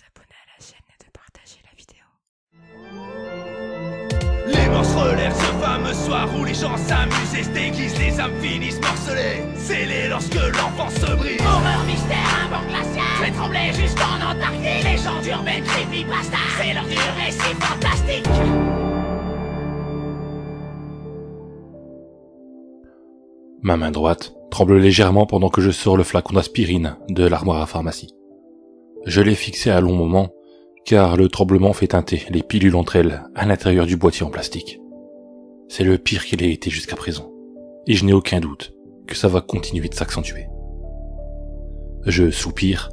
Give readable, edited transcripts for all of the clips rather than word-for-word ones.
vous abonner à la chaîne et de partager la vidéo. Les morts se relèvent ce fameux soir où les gens s'amusent et se déguisent, les âmes finissent morcelées, scellées lorsque l'enfance se brise. Horreur, mystère, un banc glacial, je vais trembler jusqu'en Antarctique. Légende urbaine, creepypasta, c'est l'heure du récit fantastique. Ma main droite tremble légèrement pendant que je sors le flacon d'aspirine de l'armoire à pharmacie. Je l'ai fixé à un long moment, car le tremblement fait teinter les pilules entre elles à l'intérieur du boîtier en plastique. C'est le pire qu'il ait été jusqu'à présent, et je n'ai aucun doute que ça va continuer de s'accentuer. Je soupire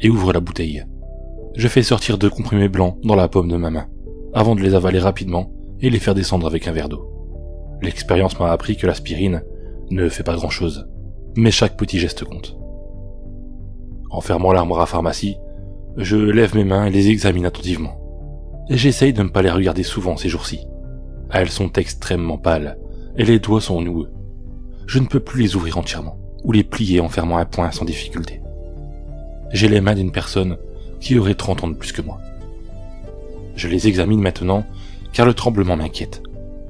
et ouvre la bouteille. Je fais sortir 2 comprimés blancs dans la paume de ma main, avant de les avaler rapidement et les faire descendre avec un verre d'eau. L'expérience m'a appris que l'aspirine ne fait pas grand-chose, mais chaque petit geste compte. En fermant l'armoire à pharmacie, je lève mes mains et les examine attentivement. J'essaye de ne pas les regarder souvent ces jours-ci. Elles sont extrêmement pâles, et les doigts sont noueux. Je ne peux plus les ouvrir entièrement, ou les plier en fermant un poing sans difficulté. J'ai les mains d'une personne qui aurait 30 ans de plus que moi. Je les examine maintenant, car le tremblement m'inquiète.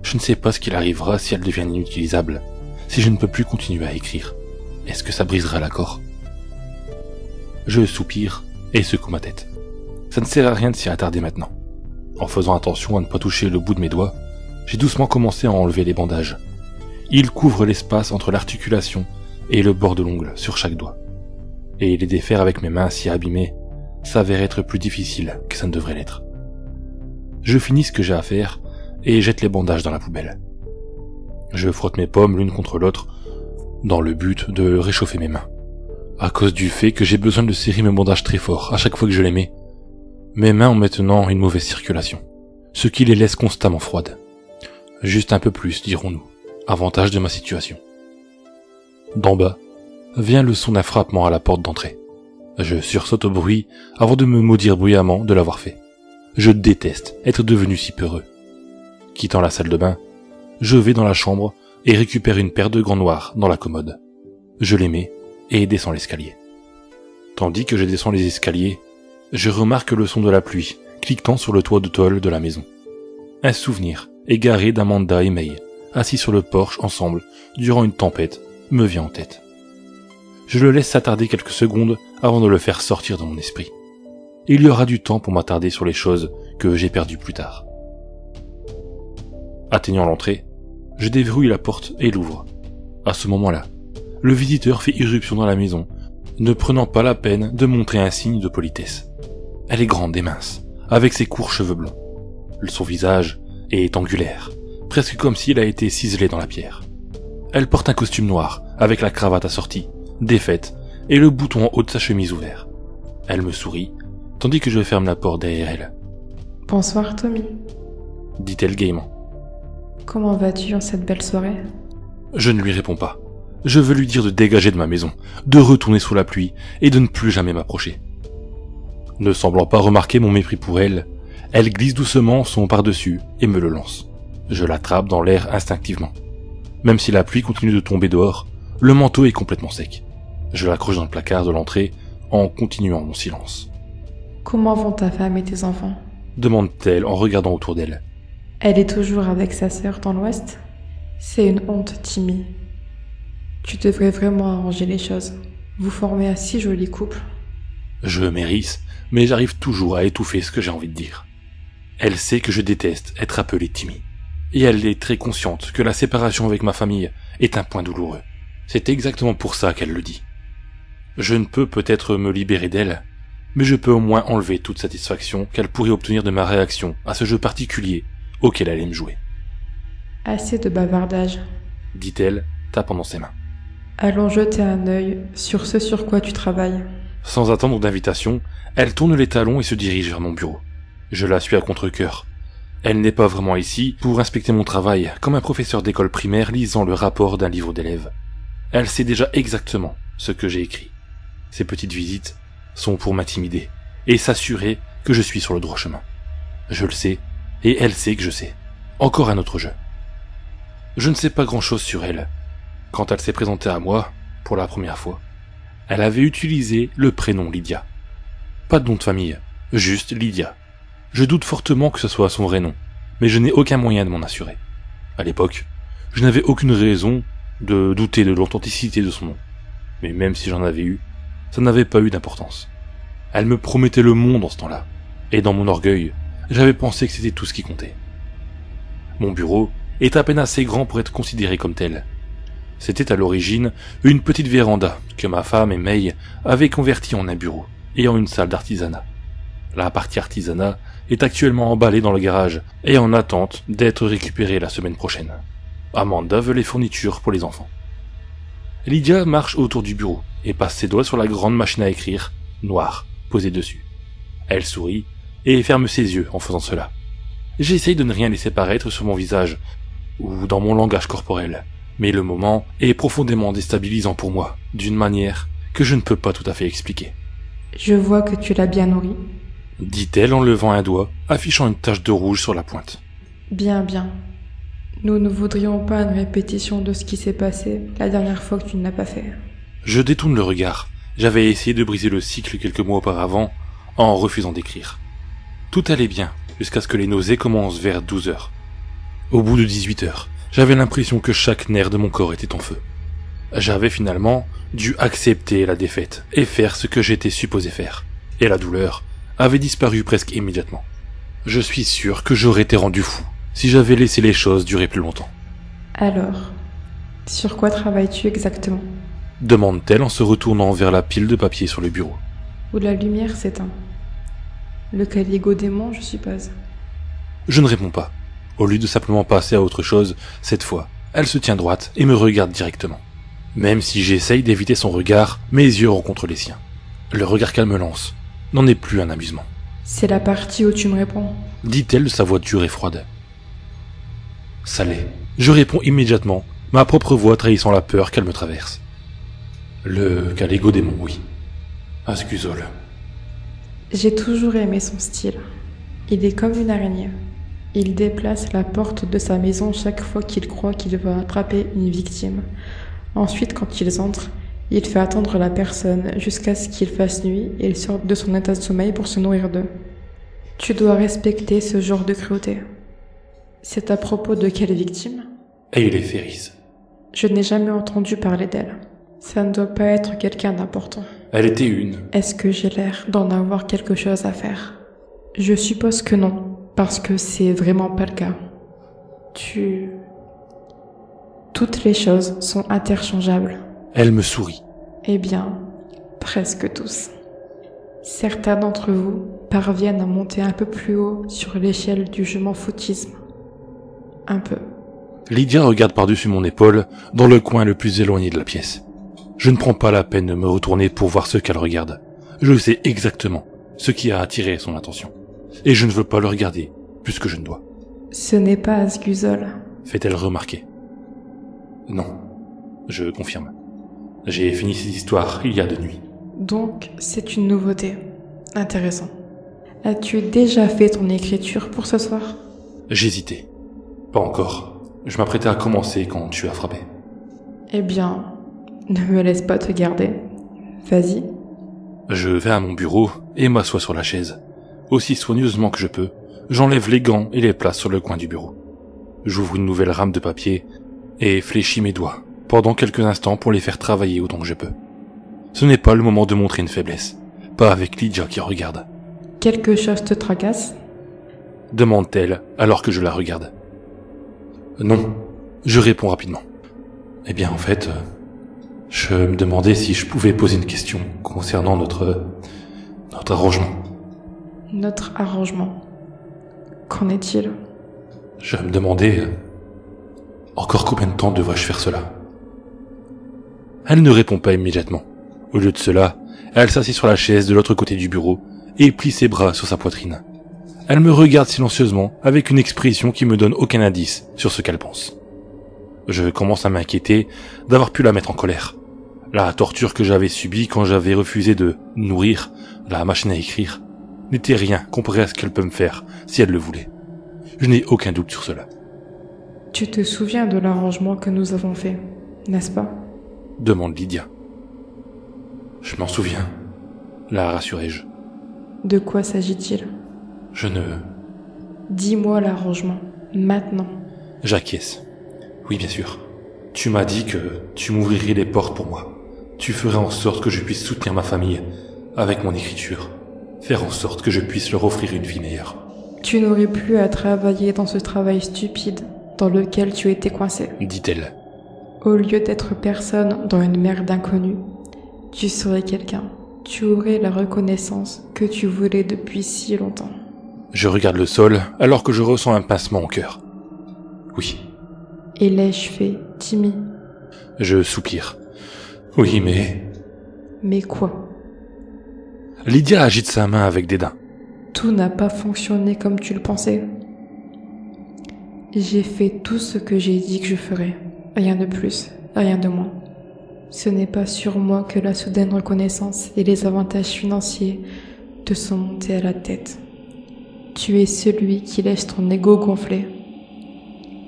Je ne sais pas ce qu'il arrivera si elles deviennent inutilisables, si je ne peux plus continuer à écrire. Est-ce que ça brisera l'accord ? Je soupire et secoue ma tête. Ça ne sert à rien de s'y attarder maintenant. En faisant attention à ne pas toucher le bout de mes doigts, j'ai doucement commencé à enlever les bandages. Ils couvrent l'espace entre l'articulation et le bord de l'ongle sur chaque doigt. Et les défaire avec mes mains si abîmées s'avère être plus difficile que ça ne devrait l'être. Je finis ce que j'ai à faire et jette les bandages dans la poubelle. Je frotte mes paumes l'une contre l'autre dans le but de réchauffer mes mains. À cause du fait que j'ai besoin de serrer mes bandages très fort à chaque fois que je les mets. Mes mains ont maintenant une mauvaise circulation, ce qui les laisse constamment froides. Juste un peu plus, dirons-nous, avantage de ma situation. D'en bas, vient le son d'un frappement à la porte d'entrée. Je sursaute au bruit avant de me maudire bruyamment de l'avoir fait. Je déteste être devenu si peureux. Quittant la salle de bain, je vais dans la chambre et récupère une paire de gants noirs dans la commode. Je les mets et descends l'escalier. Tandis que je descends les escaliers, je remarque le son de la pluie cliquetant sur le toit de tôle de la maison. Un souvenir égaré d'Amanda et May, assis sur le porche ensemble durant une tempête, me vient en tête. Je le laisse s'attarder quelques secondes avant de le faire sortir de mon esprit. Il y aura du temps pour m'attarder sur les choses que j'ai perdues plus tard. Atteignant l'entrée, je déverrouille la porte et l'ouvre. À ce moment-là, le visiteur fait irruption dans la maison, ne prenant pas la peine de montrer un signe de politesse. Elle est grande et mince, avec ses courts cheveux blonds. Son visage est angulaire, presque comme s'il a été ciselé dans la pierre. Elle porte un costume noir, avec la cravate assortie, défaite, et le bouton en haut de sa chemise ouvert. Elle me sourit, tandis que je ferme la porte derrière elle. « Bonsoir Tommy. » dit-elle gaiement. « Comment vas-tu en cette belle soirée ?» Je ne lui réponds pas. Je veux lui dire de dégager de ma maison, de retourner sous la pluie et de ne plus jamais m'approcher. Ne semblant pas remarquer mon mépris pour elle, elle glisse doucement son par-dessus et me le lance. Je l'attrape dans l'air instinctivement. Même si la pluie continue de tomber dehors, le manteau est complètement sec. Je l'accroche dans le placard de l'entrée en continuant mon silence. « Comment vont ta femme et tes enfants ?» demande-t-elle en regardant autour d'elle. « Elle est toujours avec sa sœur dans l'Ouest ? C'est une honte, Timmy. Tu devrais vraiment arranger les choses. Vous formez un si joli couple. » Je m'hérisse, mais j'arrive toujours à étouffer ce que j'ai envie de dire. Elle sait que je déteste être appelé Timmy. Et elle est très consciente que la séparation avec ma famille est un point douloureux. C'est exactement pour ça qu'elle le dit. Je ne peux peut-être me libérer d'elle, mais je peux au moins enlever toute satisfaction qu'elle pourrait obtenir de ma réaction à ce jeu particulier auquel elle aime jouer. « Assez de bavardage, » dit-elle, tapant dans ses mains. « Allons jeter un œil sur ce sur quoi tu travailles. » Sans attendre d'invitation, elle tourne les talons et se dirige vers mon bureau. Je la suis à contre-cœur. Elle n'est pas vraiment ici pour inspecter mon travail, comme un professeur d'école primaire lisant le rapport d'un livre d'élèves. Elle sait déjà exactement ce que j'ai écrit. Ces petites visites sont pour m'intimider et s'assurer que je suis sur le droit chemin. Je le sais, et elle sait que je sais. Encore un autre jeu. Je ne sais pas grand-chose sur elle. Quand elle s'est présentée à moi, pour la première fois, elle avait utilisé le prénom Lydia. Pas de nom de famille, Juste Lydia. Je doute fortement que ce soit son vrai nom, mais je n'ai aucun moyen de m'en assurer. À l'époque, je n'avais aucune raison de douter de l'authenticité de son nom. Mais même si j'en avais eu, ça n'avait pas eu d'importance. Elle me promettait le monde en ce temps-là, et dans mon orgueil, j'avais pensé que c'était tout ce qui comptait. Mon bureau est à peine assez grand pour être considéré comme tel. C'était à l'origine une petite véranda que ma femme et May avaient convertie en un bureau et en une salle d'artisanat. La partie artisanat est actuellement emballée dans le garage et en attente d'être récupérée la semaine prochaine. Amanda veut les fournitures pour les enfants. Lydia marche autour du bureau et passe ses doigts sur la grande machine à écrire, noire, posée dessus. Elle sourit et ferme ses yeux en faisant cela. J'essaye de ne rien laisser paraître sur mon visage ou dans mon langage corporel, mais le moment est profondément déstabilisant pour moi, d'une manière que je ne peux pas tout à fait expliquer. Je vois que tu l'as bien nourri. Dit-elle en levant un doigt, affichant une tache de rouge sur la pointe. Bien, bien. Nous ne voudrions pas une répétition de ce qui s'est passé la dernière fois que tu ne l'as pas fait. Je détourne le regard. J'avais essayé de briser le cycle quelques mois auparavant, en refusant d'écrire. Tout allait bien, jusqu'à ce que les nausées commencent vers 12 heures. Au bout de 18 heures, j'avais l'impression que chaque nerf de mon corps était en feu. J'avais finalement dû accepter la défaite et faire ce que j'étais supposé faire. Et la douleur avait disparu presque immédiatement. Je suis sûr que j'aurais été rendu fou si j'avais laissé les choses durer plus longtemps. Alors, sur quoi travailles-tu exactement? Demande-t-elle en se retournant vers la pile de papier sur le bureau. Où la lumière s'éteint. Le Caligodémon, je suppose. Je ne réponds pas. Au lieu de simplement passer à autre chose, cette fois, elle se tient droite et me regarde directement. Même si j'essaye d'éviter son regard, mes yeux rencontrent les siens. Le regard qu'elle me lance n'en est plus un amusement. C'est la partie où tu me réponds. Dit-elle de sa voix dure et froide. Ça l'est. Je réponds immédiatement, ma propre voix trahissant la peur qu'elle me traverse. Le Caligodémon, oui. Ascusol. J'ai toujours aimé son style. Il est comme une araignée. Il déplace la porte de sa maison chaque fois qu'il croit qu'il va attraper une victime. Ensuite, quand ils entrent, il fait attendre la personne jusqu'à ce qu'il fasse nuit et il sort de son état de sommeil pour se nourrir d'eux. Tu dois respecter ce genre de cruauté. C'est à propos de quelle victime? Hayley Ferris. Je n'ai jamais entendu parler d'elle. Ça ne doit pas être quelqu'un d'important. Elle était une. Est-ce que j'ai l'air d'en avoir quelque chose à faire? Je suppose que non, parce que c'est vraiment pas le cas. Toutes les choses sont interchangeables. Elle me sourit. Eh bien, presque tous. Certains d'entre vous parviennent à monter un peu plus haut sur l'échelle du je m'en foutisme. Un peu. Lydia regarde par-dessus mon épaule, dans le coin le plus éloigné de la pièce. Je ne prends pas la peine de me retourner pour voir ce qu'elle regarde. Je sais exactement ce qui a attiré son attention. Et je ne veux pas le regarder, plus que je ne dois. Ce n'est pas Asguzol, fait-elle remarquer. Non, je confirme. J'ai fini cette histoire il y a 2 nuits. Donc, c'est une nouveauté. Intéressant. As-tu déjà fait ton écriture pour ce soir? J'hésitais. Pas encore. Je m'apprêtais à commencer quand tu as frappé. Eh bien, ne me laisse pas te garder. Vas-y. Je vais à mon bureau et m'assois sur la chaise. Aussi soigneusement que je peux, j'enlève les gants et les place sur le coin du bureau. J'ouvre une nouvelle rame de papier et fléchis mes doigts pendant quelques instants pour les faire travailler autant que je peux. Ce n'est pas le moment de montrer une faiblesse. Pas avec Lydia qui regarde. Quelque chose te tracasse? Demande-t-elle alors que je la regarde. Non, je réponds rapidement. Eh bien en fait, je me demandais si je pouvais poser une question concernant notre arrangement. Notre arrangement. Qu'en est-il? Je me demandais encore combien de temps devrais-je faire cela. Elle ne répond pas immédiatement. Au lieu de cela, elle s'assied sur la chaise de l'autre côté du bureau et plie ses bras sur sa poitrine. Elle me regarde silencieusement avec une expression qui me donne aucun indice sur ce qu'elle pense. Je commence à m'inquiéter d'avoir pu la mettre en colère. La torture que j'avais subie quand j'avais refusé de nourrir la machine à écrire n'était rien comparé à ce qu'elle peut me faire si elle le voulait. Je n'ai aucun doute sur cela. Tu te souviens de l'arrangement que nous avons fait, n'est-ce pas? Demande Lydia. Je m'en souviens, la rassurai-je. De quoi s'agit-il? Je ne... Dis-moi l'arrangement, maintenant. J'acquiesce. Oui, bien sûr. Tu m'as dit que tu m'ouvrirais les portes pour moi. Tu ferais en sorte que je puisse soutenir ma famille avec mon écriture. Faire en sorte que je puisse leur offrir une vie meilleure. Tu n'aurais plus à travailler dans ce travail stupide dans lequel tu étais coincé. Dit-elle. Au lieu d'être personne dans une mer d'inconnus, tu serais quelqu'un. Tu aurais la reconnaissance que tu voulais depuis si longtemps. Je regarde le sol alors que je ressens un pincement au cœur. Oui. Et l'ai-je fait, Timmy? Je soupire. Oui, mais... Mais quoi? Lydia agite sa main avec dédain. Tout n'a pas fonctionné comme tu le pensais. J'ai fait tout ce que j'ai dit que je ferais. Rien de plus, rien de moins. Ce n'est pas sur moi que la soudaine reconnaissance et les avantages financiers te sont montés à la tête. Tu es celui qui laisse ton ego gonfler.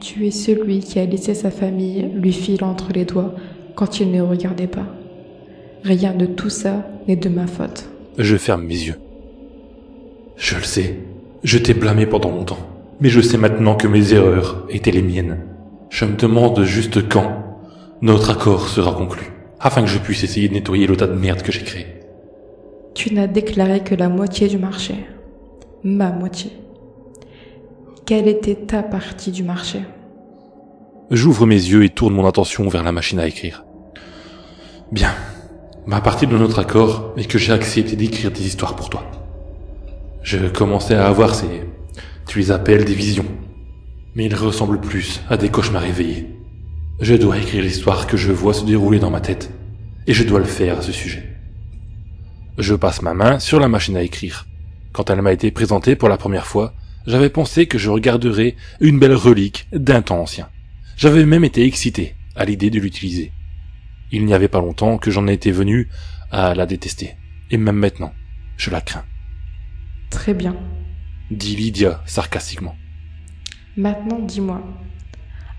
Tu es celui qui a laissé sa famille lui filer entre les doigts quand il ne regardait pas. Rien de tout ça n'est de ma faute. Je ferme mes yeux. Je le sais, je t'ai blâmé pendant longtemps, mais je sais maintenant que mes erreurs étaient les miennes. Je me demande juste quand notre accord sera conclu, afin que je puisse essayer de nettoyer le tas de merde que j'ai créé. Tu n'as déclaré que la moitié du marché. Ma moitié. Quelle était ta partie du marché? J'ouvre mes yeux et tourne mon attention vers la machine à écrire. Bien. Ma partie de notre accord est que j'ai accepté d'écrire des histoires pour toi. Je commençais à avoir tu les appelles des visions. Mais ils ressemblent plus à des cauchemars éveillés. Je dois écrire l'histoire que je vois se dérouler dans ma tête. Et je dois le faire à ce sujet. Je passe ma main sur la machine à écrire. Quand elle m'a été présentée pour la première fois, j'avais pensé que je regarderais une belle relique d'un temps ancien. J'avais même été excité à l'idée de l'utiliser. Il n'y avait pas longtemps que j'en étais venu à la détester. Et même maintenant, je la crains. Très bien. Dit Lydia sarcastiquement. Maintenant, dis-moi.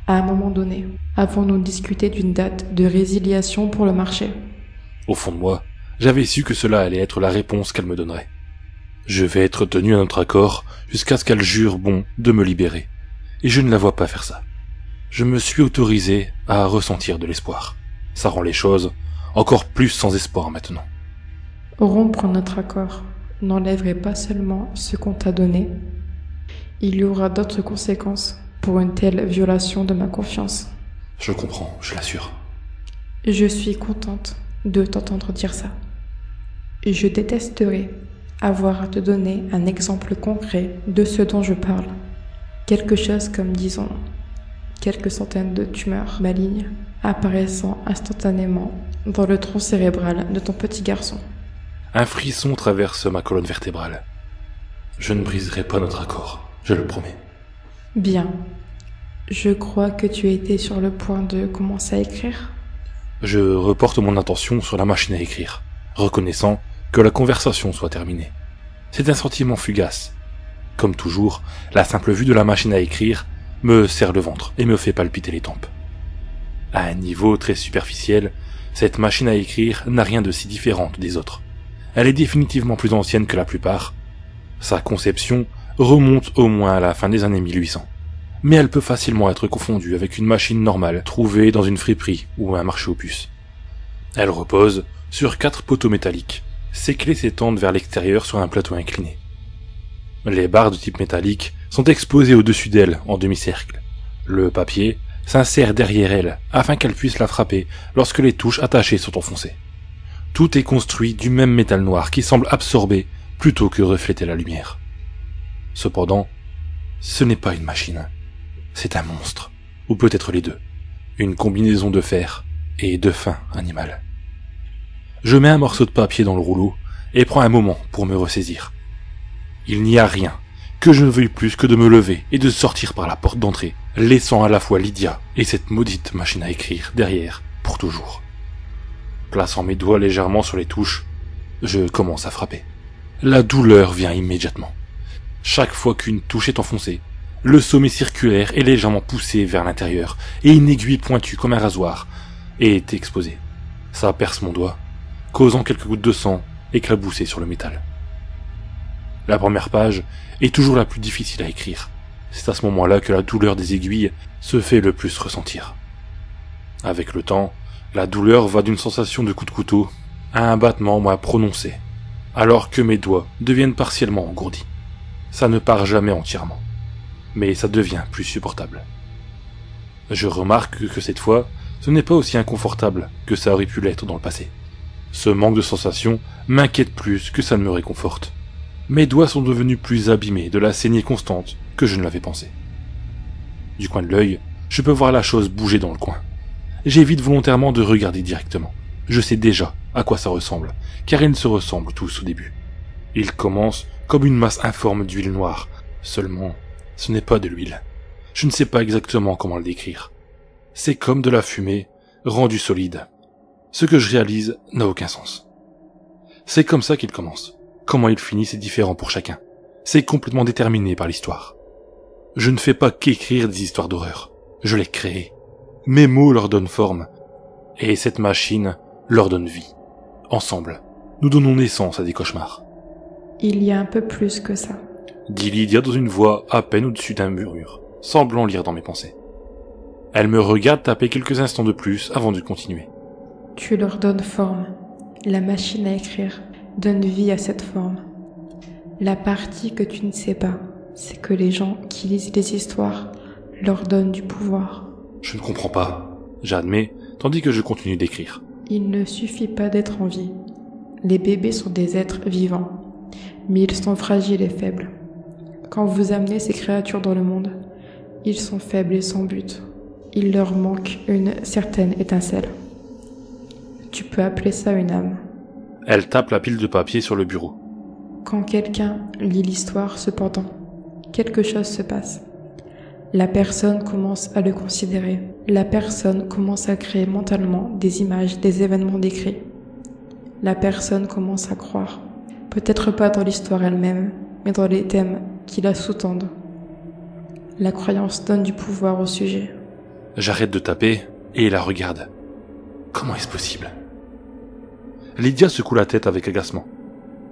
À un moment donné, avons-nous discuté d'une date de résiliation pour le marché? Au fond de moi, j'avais su que cela allait être la réponse qu'elle me donnerait. Je vais être tenu à notre accord jusqu'à ce qu'elle jure bon de me libérer. Et je ne la vois pas faire ça. Je me suis autorisé à ressentir de l'espoir. Ça rend les choses encore plus sans espoir maintenant. Rompre notre accord n'enlèverait pas seulement ce qu'on t'a donné. Il y aura d'autres conséquences pour une telle violation de ma confiance. Je comprends, je l'assure. Je suis contente de t'entendre dire ça. Je détesterais avoir à te donner un exemple concret de ce dont je parle. Quelque chose comme, disons, quelques centaines de tumeurs malignes apparaissant instantanément dans le tronc cérébral de ton petit garçon. Un frisson traverse ma colonne vertébrale. Je ne briserai pas notre accord, je le promets. Bien. Je crois que tu étais sur le point de commencer à écrire. Je reporte mon attention sur la machine à écrire, reconnaissant que la conversation soit terminée. C'est un sentiment fugace. Comme toujours, la simple vue de la machine à écrire me serre le ventre et me fait palpiter les tempes. À un niveau très superficiel, cette machine à écrire n'a rien de si différente des autres. Elle est définitivement plus ancienne que la plupart. Sa conception remonte au moins à la fin des années 1800. Mais elle peut facilement être confondue avec une machine normale trouvée dans une friperie ou un marché aux puces. Elle repose sur 4 poteaux métalliques. Ses clés s'étendent vers l'extérieur sur un plateau incliné. Les barres de type métallique sont exposées au-dessus d'elle en demi-cercle. Le papier s'insère derrière elle afin qu'elle puisse la frapper lorsque les touches attachées sont enfoncées. Tout est construit du même métal noir qui semble absorber plutôt que refléter la lumière. Cependant, ce n'est pas une machine. C'est un monstre, ou peut-être les deux. Une combinaison de fer et de fin animal. Je mets un morceau de papier dans le rouleau et prends un moment pour me ressaisir. Il n'y a rien que je ne veuille plus que de me lever et de sortir par la porte d'entrée, laissant à la fois Lydia et cette maudite machine à écrire derrière pour toujours. Plaçant mes doigts légèrement sur les touches, je commence à frapper. La douleur vient immédiatement. Chaque fois qu'une touche est enfoncée, le sommet circulaire est légèrement poussé vers l'intérieur et une aiguille pointue comme un rasoir est exposée. Ça perce mon doigt, causant quelques gouttes de sang éclaboussées sur le métal. La première page est toujours la plus difficile à écrire. C'est à ce moment-là que la douleur des aiguilles se fait le plus ressentir. Avec le temps, la douleur va d'une sensation de coup de couteau à un battement moins prononcé, alors que mes doigts deviennent partiellement engourdis. Ça ne part jamais entièrement, mais ça devient plus supportable. Je remarque que cette fois, ce n'est pas aussi inconfortable que ça aurait pu l'être dans le passé. Ce manque de sensation m'inquiète plus que ça ne me réconforte. Mes doigts sont devenus plus abîmés de la saignée constante que je ne l'avais pensé. Du coin de l'œil, je peux voir la chose bouger dans le coin. J'évite volontairement de regarder directement. Je sais déjà à quoi ça ressemble, car ils se ressemblent tous au début. Ils commencent comme une masse informe d'huile noire. Seulement, ce n'est pas de l'huile. Je ne sais pas exactement comment le décrire. C'est comme de la fumée, rendue solide. Ce que je réalise n'a aucun sens. C'est comme ça qu'il commence. Comment il finit, c'est différent pour chacun. C'est complètement déterminé par l'histoire. Je ne fais pas qu'écrire des histoires d'horreur. Je les crée. Mes mots leur donnent forme. Et cette machine leur donne vie. Ensemble, nous donnons naissance à des cauchemars. Il y a un peu plus que ça. Dit Lydia dans une voix à peine au-dessus d'un murmure, semblant lire dans mes pensées. Elle me regarde taper quelques instants de plus avant de continuer. Tu leur donnes forme. La machine à écrire donne vie à cette forme. La partie que tu ne sais pas, c'est que les gens qui lisent les histoires leur donnent du pouvoir. Je ne comprends pas, j'admets, tandis que je continue d'écrire. Il ne suffit pas d'être en vie. Les bébés sont des êtres vivants, mais ils sont fragiles et faibles. Quand vous amenez ces créatures dans le monde, ils sont faibles et sans but. Il leur manque une certaine étincelle. Tu peux appeler ça une âme. Elle tape la pile de papier sur le bureau. Quand quelqu'un lit l'histoire, cependant, quelque chose se passe. La personne commence à le considérer. La personne commence à créer mentalement des images, des événements décrits. La personne commence à croire. Peut-être pas dans l'histoire elle-même, mais dans les thèmes qui la sous-tendent. La croyance donne du pouvoir au sujet. J'arrête de taper et la regarde. Comment est-ce possible ? Lydia secoue la tête avec agacement.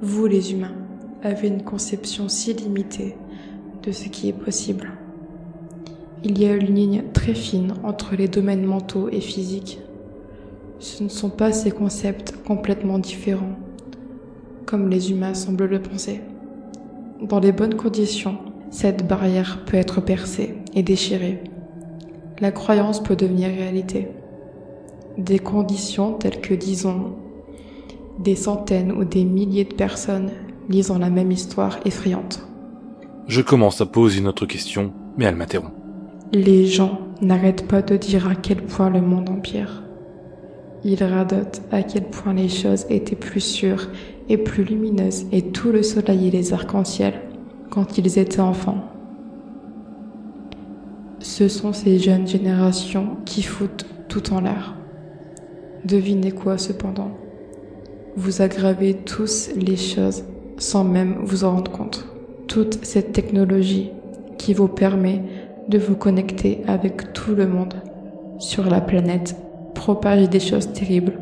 Vous, les humains, avez une conception si limitée de ce qui est possible. Il y a une ligne très fine entre les domaines mentaux et physiques. Ce ne sont pas ces concepts complètement différents, comme les humains semblent le penser. Dans les bonnes conditions, cette barrière peut être percée et déchirée. La croyance peut devenir réalité. Des conditions telles que, disons, des centaines ou des milliers de personnes lisant la même histoire effrayante. Je commence à poser une autre question, mais elle m'interrompt. Les gens n'arrêtent pas de dire à quel point le monde empire. Ils radotent à quel point les choses étaient plus sûres et plus lumineuses et tout le soleil et les arcs-en-ciel quand ils étaient enfants. Ce sont ces jeunes générations qui foutent tout en l'air. Devinez quoi cependant ? Vous aggravez tous les choses sans même vous en rendre compte. Toute cette technologie qui vous permet de vous connecter avec tout le monde sur la planète propage des choses terribles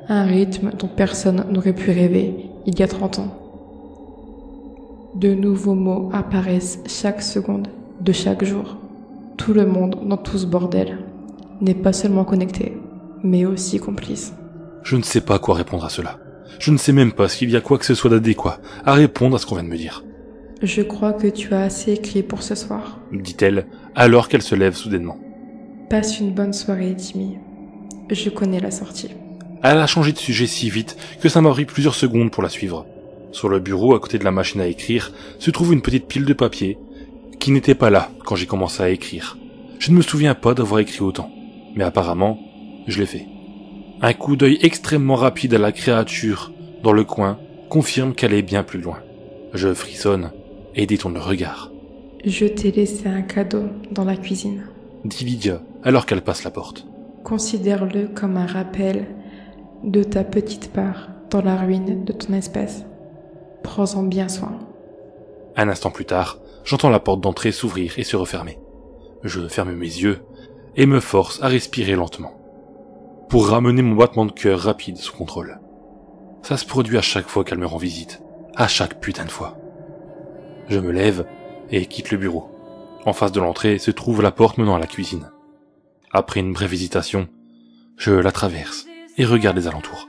à un rythme dont personne n'aurait pu rêver il y a 30 ans. De nouveaux mots apparaissent chaque seconde de chaque jour. Tout le monde dans tout ce bordel n'est pas seulement connecté, mais aussi complice. Je ne sais pas quoi répondre à cela. Je ne sais même pas s'il y a quoi que ce soit d'adéquat à répondre à ce qu'on vient de me dire. Je crois que tu as assez écrit pour ce soir, dit-elle, alors qu'elle se lève soudainement. Passe une bonne soirée, Timmy. Je connais la sortie. Elle a changé de sujet si vite que ça m'a pris plusieurs secondes pour la suivre. Sur le bureau, à côté de la machine à écrire, se trouve une petite pile de papier qui n'était pas là quand j'ai commencé à écrire. Je ne me souviens pas d'avoir écrit autant, mais apparemment, je l'ai fait. Un coup d'œil extrêmement rapide à la créature dans le coin confirme qu'elle est bien plus loin. Je frissonne et détourne le regard. Je t'ai laissé un cadeau dans la cuisine. Dit Lydia alors qu'elle passe la porte. Considère-le comme un rappel de ta petite part dans la ruine de ton espèce. Prends-en bien soin. Un instant plus tard, j'entends la porte d'entrée s'ouvrir et se refermer. Je ferme mes yeux et me force à respirer lentement, pour ramener mon battement de cœur rapide sous contrôle. Ça se produit à chaque fois qu'elle me rend visite, à chaque putain de fois. Je me lève et quitte le bureau. En face de l'entrée se trouve la porte menant à la cuisine. Après une brève hésitation, je la traverse et regarde les alentours.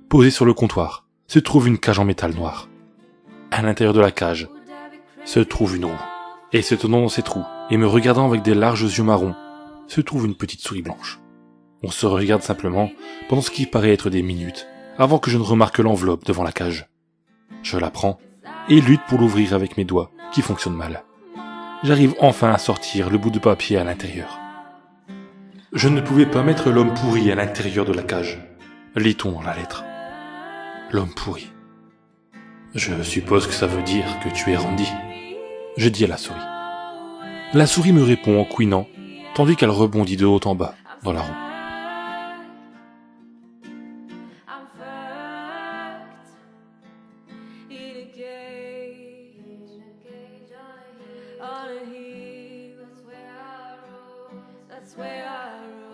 Posée sur le comptoir se trouve une cage en métal noir. À l'intérieur de la cage se trouve une roue. Et se tenant dans cette roue et me regardant avec des larges yeux marrons, se trouve une petite souris blanche. On se regarde simplement pendant ce qui paraît être des minutes avant que je ne remarque l'enveloppe devant la cage. Je la prends et lutte pour l'ouvrir avec mes doigts qui fonctionnent mal. J'arrive enfin à sortir le bout de papier à l'intérieur. Je ne pouvais pas mettre l'homme pourri à l'intérieur de la cage. Lit-on dans la lettre. L'homme pourri. Je suppose que ça veut dire que tu es Randy. Je dis à la souris. La souris me répond en couinant, tandis qu'elle rebondit de haut en bas, dans la roue. That's where I rose.